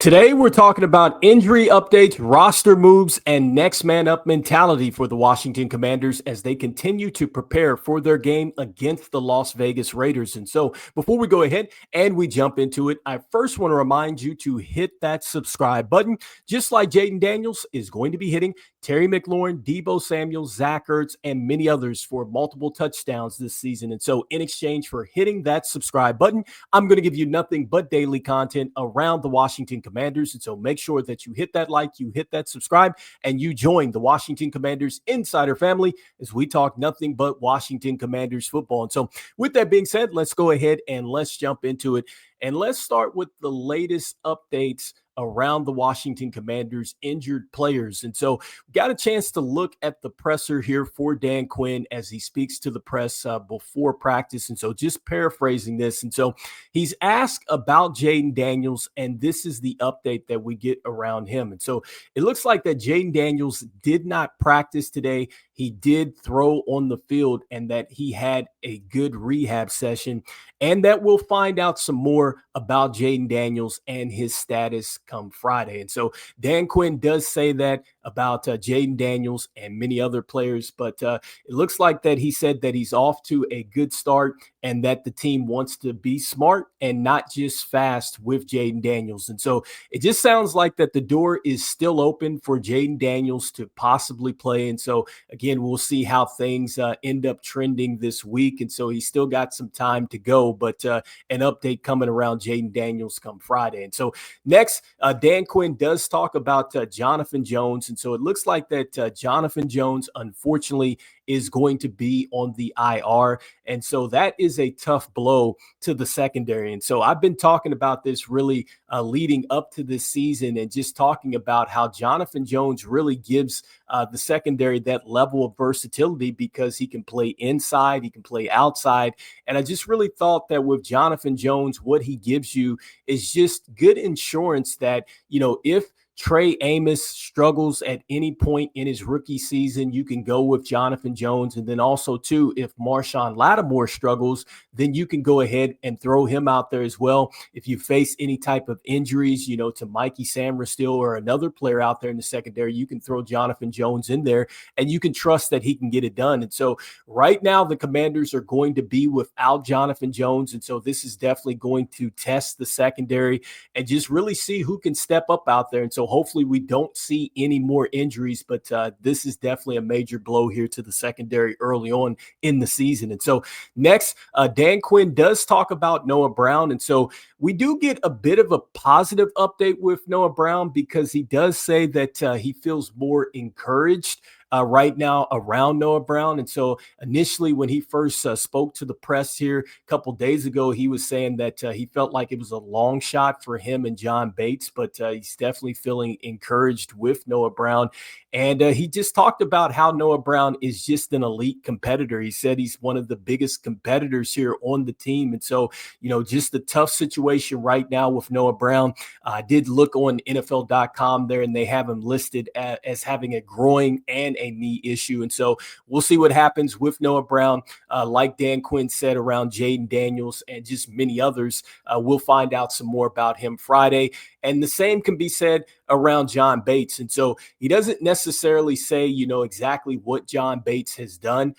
Today, we're talking about injury updates, roster moves, and next man up mentality for the Washington Commanders as they continue to prepare for their game against the Las Vegas Raiders. And so before we go ahead and we jump into it, I first want to remind you to hit that subscribe button, just like Jayden Daniels is going to be hitting Terry McLaurin, Deebo Samuel, Zach Ertz, and many others for multiple touchdowns this season. And so in exchange for hitting that subscribe button, I'm going to give you nothing but daily content around the Washington Commanders. And so make sure that you hit that like, you hit that subscribe, and you join the Washington Commanders Insider family as we talk nothing but Washington Commanders football. And so with that being said, let's go ahead and let's jump into it. And let's start with the latest updates around the Washington Commanders injured players. And so we got a chance to look at the presser here for Dan Quinn as he speaks to the press before practice. And so just paraphrasing this. And so he's asked about Jayden Daniels, and this is the update that we get around him. And so it looks like that Jayden Daniels did not practice today. He did throw on the field and that he had a good rehab session, and that we'll find out some more about Jayden Daniels and his status come Friday. And so Dan Quinn does say that about Jayden Daniels and many other players, but it looks like that he said that he's off to a good start and that the team wants to be smart and not just fast with Jayden Daniels. And so it just sounds like that the door is still open for Jayden Daniels to possibly play. And so again, we'll see how things end up trending this week. And so he's still got some time to go, but an update coming around Jayden Daniels come Friday. And so next, Dan Quinn does talk about Jonathan Jones. And so it looks like that Jonathan Jones, unfortunately, is going to be on the IR. And so that is a tough blow to the secondary. And so I've been talking about this really leading up to this season and just talking about how Jonathan Jones really gives the secondary that level of versatility because he can play inside, he can play outside. And I just really thought that with Jonathan Jones, what he gives you is just good insurance that, you know, if Trey Amos struggles at any point in his rookie season, you can go with Jonathan Jones. And then also, too, if Marshawn Lattimore struggles, then you can go ahead and throw him out there as well. If you face any type of injuries, you know, to Mikey Samuel or another player out there in the secondary, you can throw Jonathan Jones in there and you can trust that he can get it done. And so right now, the Commanders are going to be without Jonathan Jones. And so this is definitely going to test the secondary and just really see who can step up out there. And so hopefully we don't see any more injuries, but this is definitely a major blow here to the secondary early on in the season. And so next, Dan Quinn does talk about Noah Brown. And so we do get a bit of a positive update with Noah Brown because he does say that he feels more encouraged right now around Noah Brown. And so initially when he first spoke to the press here a couple days ago, he was saying that he felt like it was a long shot for him and John Bates, but he's definitely feeling encouraged with Noah Brown. And he just talked about how Noah Brown is just an elite competitor. He said he's one of the biggest competitors here on the team. And so, you know, just a tough situation right now with Noah Brown. I did look on NFL.com there, and they have him listed as having a groin and a knee issue. And so we'll see what happens with Noah Brown. Like Dan Quinn said around Jayden Daniels and just many others, we'll find out some more about him Friday. And the same can be said around John Bates. And so he doesn't necessarily say, you know, exactly what John Bates has done,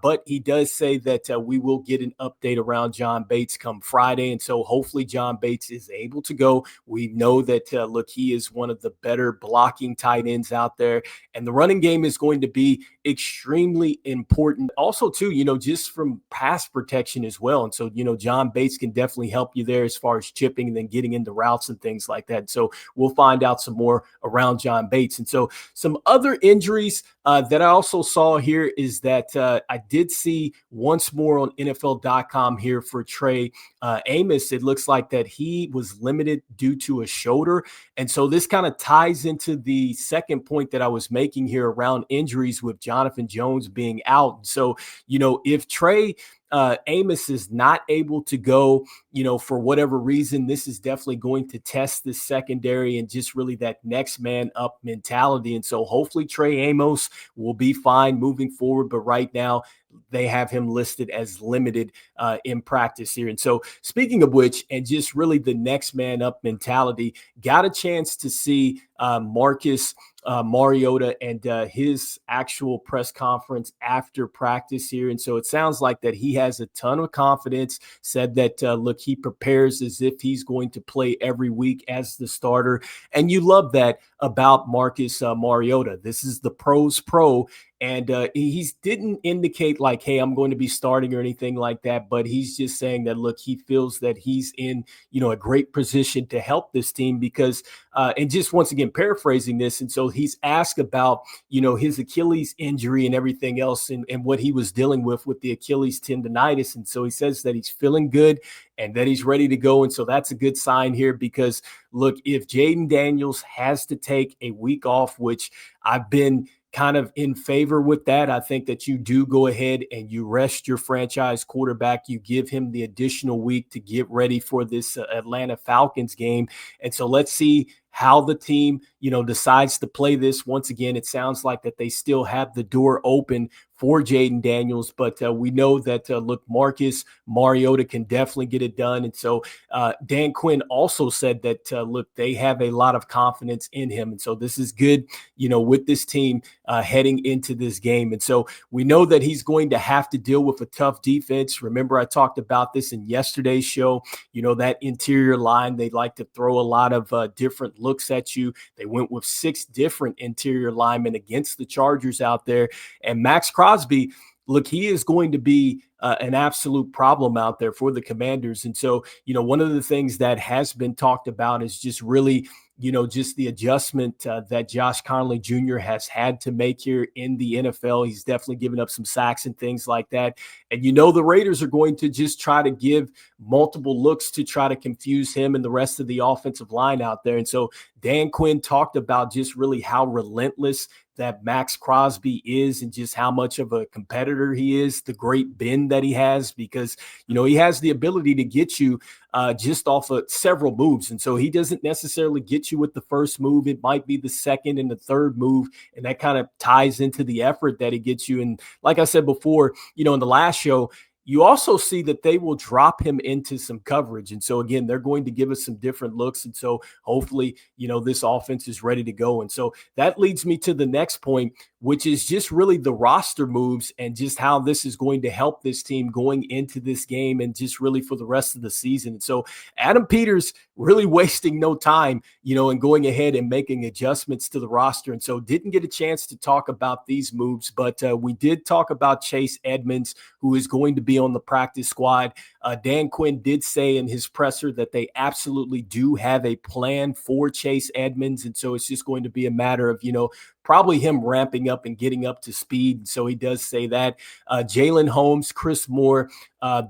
but he does say that we will get an update around John Bates come Friday. And so hopefully John Bates is able to go. We know that, look, he is one of the better blocking tight ends out there. And the running game is going to be extremely important. Also, too, you know, just from pass protection as well. And so, you know, John Bates can definitely help you there as far as chipping and then getting into routes and things like that. So we'll find out some more around John Bates. And so some other injuries that I also saw here is that I did see once more on NFL.com here for Trey Amos. It looks like that he was limited due to a shoulder. And so this kind of ties into the second point that I was making here around injuries with Jonathan Jones being out. So, you know, if Trey Amos is not able to go, you know, for whatever reason, this is definitely going to test this secondary and just really that next man up mentality. And so hopefully Trey Amos will be fine moving forward. But right now, they have him listed as limited in practice here. And so, speaking of which, and just really the next man up mentality, got a chance to see Marcus Mariota and his actual press conference after practice here. And so it sounds like that he has a ton of confidence, said that, look, he prepares as if he's going to play every week as the starter. And you love that about Marcus Mariota. This is the pros pro. And he didn't indicate like, hey, I'm going to be starting or anything like that. But he's just saying that, look, he feels that he's in, a great position to help this team because, and just once again, paraphrasing this. And so he's asked about, his Achilles injury and everything else and what he was dealing with the Achilles tendonitis. And so he says that he's feeling good and that he's ready to go. And so that's a good sign here because, look, if Jayden Daniels has to take a week off, which I've been kind of in favor with that. I think that you do go ahead and you rest your franchise quarterback. You give him the additional week to get ready for this Atlanta Falcons game. And so let's see how the team, decides to play this. Once again, it sounds like that they still have the door open for Jayden Daniels, but we know that, look, Marcus Mariota can definitely get it done. And so Dan Quinn also said that, look, they have a lot of confidence in him. And so this is good, with this team heading into this game. And so we know that he's going to have to deal with a tough defense. Remember, I talked about this in yesterday's show, that interior line, they like to throw a lot of different looks at you. They went with 6 different interior linemen against the Chargers out there. And Max Crosby, look, he is going to be an absolute problem out there for the Commanders. And so, one of the things that has been talked about is just really, just the adjustment that Josh Conley Jr. has had to make here in the NFL. He's definitely given up some sacks and things like that. And the Raiders are going to just try to give multiple looks to try to confuse him and the rest of the offensive line out there. And so Dan Quinn talked about just really how relentless that Max Crosby is and just how much of a competitor he is, the great bend that he has, because, he has the ability to get you just off of several moves. And so he doesn't necessarily get you with the first move. It might be the second and the third move. And that kind of ties into the effort that he gets you. And like I said before, in the last show, you also see that they will drop him into some coverage. And so, again, they're going to give us some different looks. And so hopefully, this offense is ready to go. And so that leads me to the next point, which is just really the roster moves and just how this is going to help this team going into this game and just really for the rest of the season. And so Adam Peters really wasting no time, and going ahead and making adjustments to the roster. And so didn't get a chance to talk about these moves, but we did talk about Chase Edmonds, who is going to be on the practice squad. Dan Quinn did say in his presser that they absolutely do have a plan for Chase Edmonds. And so it's just going to be a matter of, probably him ramping up and getting up to speed. So he does say that. Jalen Holmes, Chris Moore,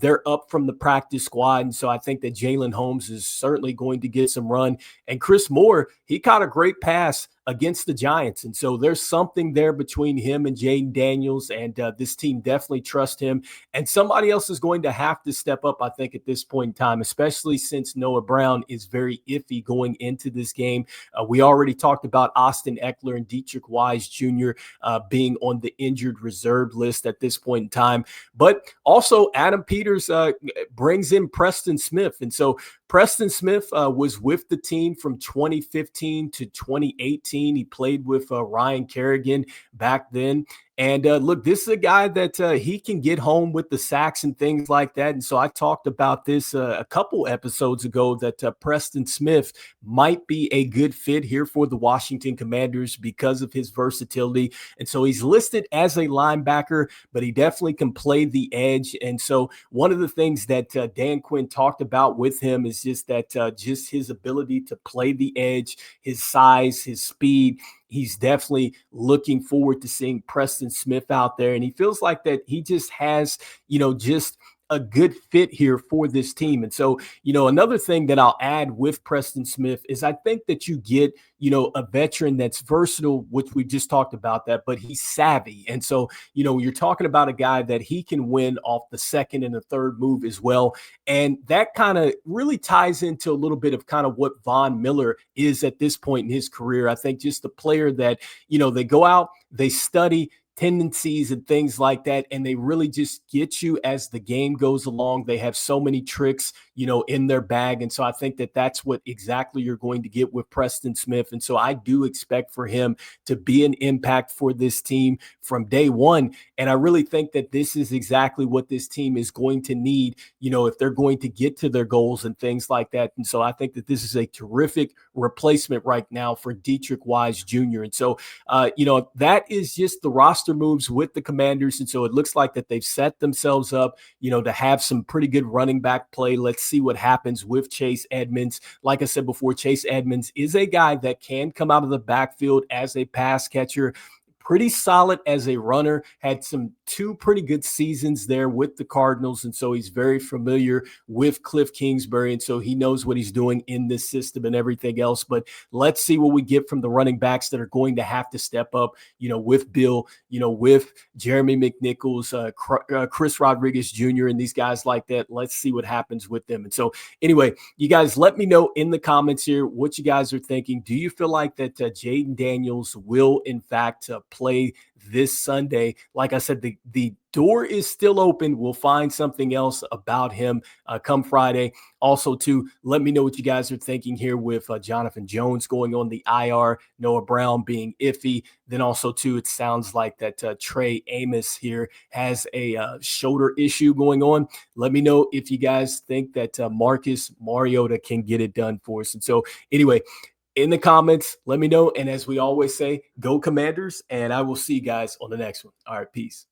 they're up from the practice squad. And so I think that Jalen Holmes is certainly going to get some run. And Chris Moore, he caught a great pass against the Giants. And so there's something there between him and Jayden Daniels, and this team definitely trusts him. And somebody else is going to have to step up, I think, at this point in time, especially since Noah Brown is very iffy going into this game. We already talked about Austin Eckler and Dietrich Wise Jr. Being on the injured reserve list at this point in time. But also Adam Peters brings in Preston Smith. And so Preston Smith was with the team from 2015 to 2018. He played with Ryan Kerrigan back then. And look, this is a guy that he can get home with the sacks and things like that. And so I talked about this a couple episodes ago that Preston Smith might be a good fit here for the Washington Commanders because of his versatility. And so he's listed as a linebacker, but he definitely can play the edge. And so one of the things that Dan Quinn talked about with him is just that just his ability to play the edge, his size, his speed. He's definitely looking forward to seeing Preston Smith out there. And he feels like that he just has, just a good fit here for this team. And so, another thing that I'll add with Preston Smith is I think that you get, a veteran that's versatile, which we just talked about that, but he's savvy. And so, you're talking about a guy that he can win off the second and the third move as well. And that kind of really ties into a little bit of kind of what Von Miller is at this point in his career. I think just the player that, they go out, they study, tendencies and things like that. And they really just get you as the game goes along. They have so many tricks, in their bag. And so I think that that's what exactly you're going to get with Preston Smith. And so I do expect for him to be an impact for this team from day one. And I really think that this is exactly what this team is going to need, if they're going to get to their goals and things like that. And so I think that this is a terrific replacement right now for Dietrich Wise Jr. And so, that is just the roster moves with the Commanders. And so it looks like that they've set themselves up, to have some pretty good running back play. Let's see what happens with Chase Edmonds. Like I said before, Chase Edmonds is a guy that can come out of the backfield as a pass catcher. Pretty solid as a runner, had two pretty good seasons there with the Cardinals. And so he's very familiar with Cliff Kingsbury. And so he knows what he's doing in this system and everything else. But let's see what we get from the running backs that are going to have to step up, with Bill, with Jeremy McNichols, Chris Rodriguez Jr., and these guys like that. Let's see what happens with them. And so anyway, you guys let me know in the comments here what you guys are thinking. Do you feel like that Jayden Daniels will, in fact, play this Sunday? Like I said, the door is still open. We'll find something else about him come Friday. Also, too, let me know what you guys are thinking here with Jonathan Jones going on the IR, Noah Brown being iffy. Then also, too, it sounds like that Trey Amos here has a shoulder issue going on. Let me know if you guys think that Marcus Mariota can get it done for us. And so anyway, in the comments, let me know. And as we always say, go Commanders. And I will see you guys on the next one. All right, peace.